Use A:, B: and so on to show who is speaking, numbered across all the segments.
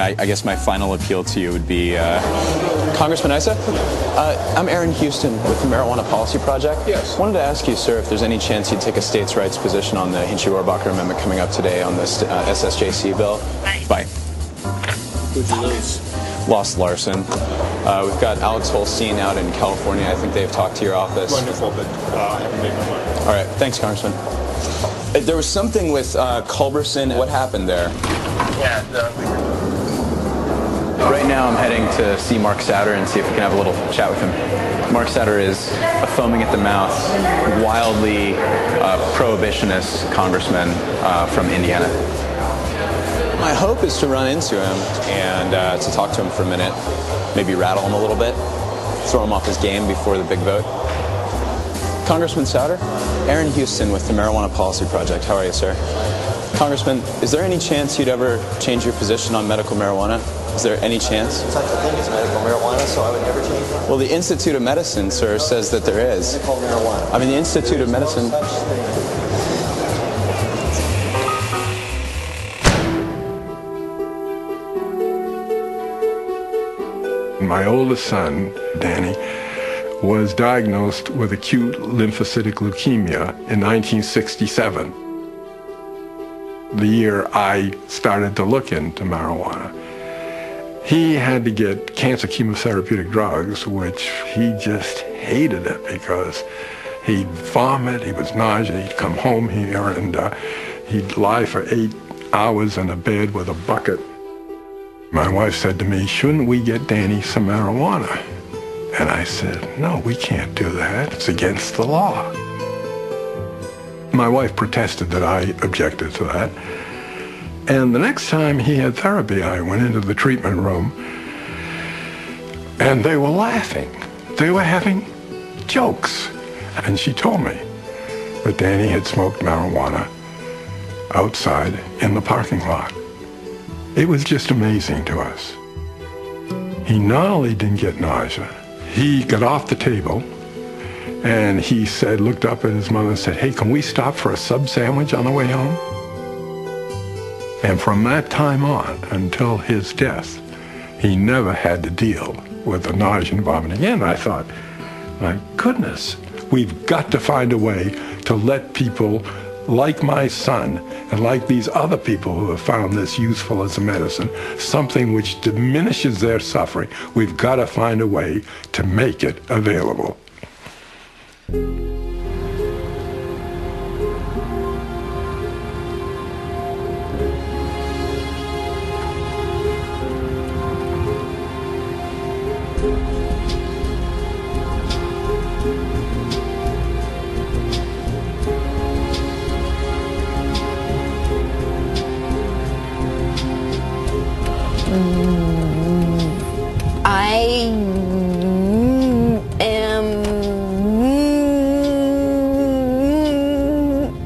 A: and I guess my final appeal to you would be, Congressman Issa? I'm Aaron Houston with the Marijuana Policy Project.
B: Yes.
A: Wanted to ask you, sir, if there's any chance you'd take a states' rights position on the Hinchy-Rohrbacher Amendment coming up today on this SSJC bill. Bye.
B: Who'd you lose?
A: Lost Larson. We've got Alex Holstein out in California. I think they've talked to your office.
B: Wonderful, but I haven't made my mind.
A: All right. Thanks, Congressman. There was something with Culberson. What happened there?
B: Yeah,
A: Right now I'm heading to see Mark Sauter and see if we can have a little chat with him. Mark Sauter is a foaming at the mouth, wildly prohibitionist congressman from Indiana. My hope is to run into him and to talk to him for a minute, maybe rattle him a little bit, throw him off his game before the big vote. Congressman Sauter, Aaron Houston with the Marijuana Policy Project. How are you, sir? Congressman, is there any chance you'd ever change your position on medical marijuana? Is there any chance?
C: Such a thing as medical marijuana, so I would never change it.
A: Well, the Institute of Medicine, sir, says that there is.
C: Medical marijuana.
A: I mean, the Institute of Medicine.
C: No such thing.
D: My oldest son, Danny, was diagnosed with acute lymphocytic leukemia in 1967, the year I started to look into marijuana. He had to get cancer chemotherapeutic drugs, which he just hated it because he'd vomit, he was nauseous, he'd come home here and he'd lie for 8 hours in a bed with a bucket. My wife said to me, "Shouldn't we get Danny some marijuana?" And I said, "No, we can't do that. It's against the law." My wife protested that I objected to that. And the next time he had therapy, I went into the treatment room, and they were laughing. They were having jokes. And she told me that Danny had smoked marijuana outside in the parking lot. It was just amazing to us. He not only didn't get nausea, he got off the table and he said, looked up at his mother and said, "Hey, can we stop for a sub sandwich on the way home?" And from that time on until his death, he never had to deal with the nausea and vomiting. And I thought, my goodness, we've got to find a way to let people like my son and like these other people who have found this useful as a medicine, something which diminishes their suffering. We've got to find a way to make it available.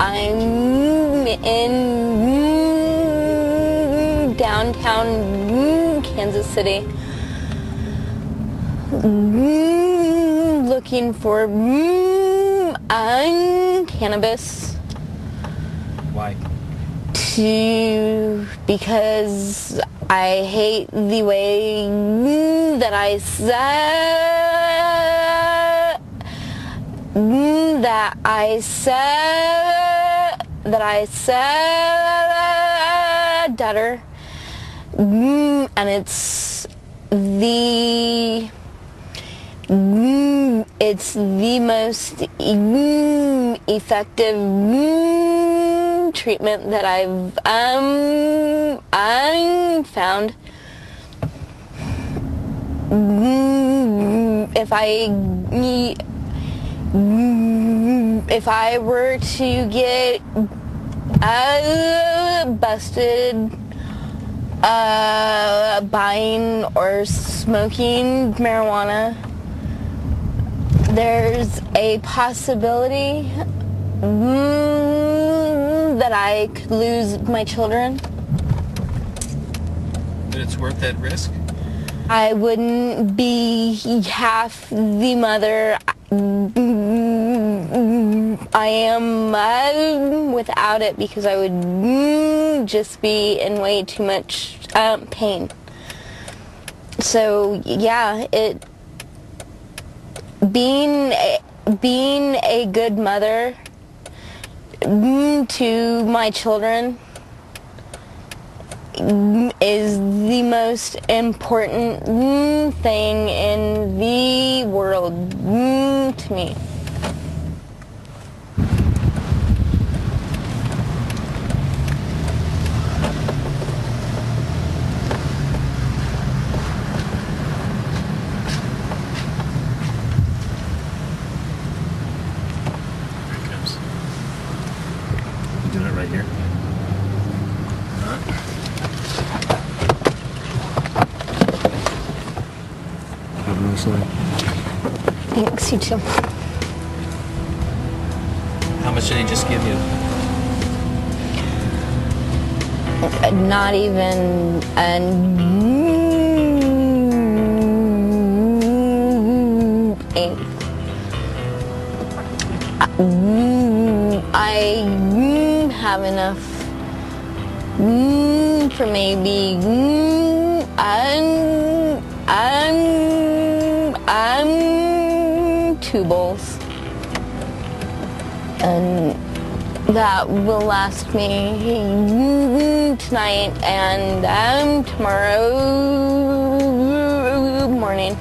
E: I'm in downtown Kansas City looking for cannabis.
F: Why?
E: Because I hate the way that I stutter, and it's the most effective treatment that I've found. If I were to get busted buying or smoking marijuana, there's a possibility that I could lose my children.
F: But it's worth that risk?
E: I wouldn't be half the mother I am without it, because I would just be in way too much pain. So yeah, being a good mother to my children is the most important thing in the world to me.
B: Here it comes. You doing it right here? Have a nice night.
E: Thanks, you too.
F: How much did he just give you?
E: Not even I have enough for maybe I'm 2 bowls, and that will last me tonight and tomorrow morning.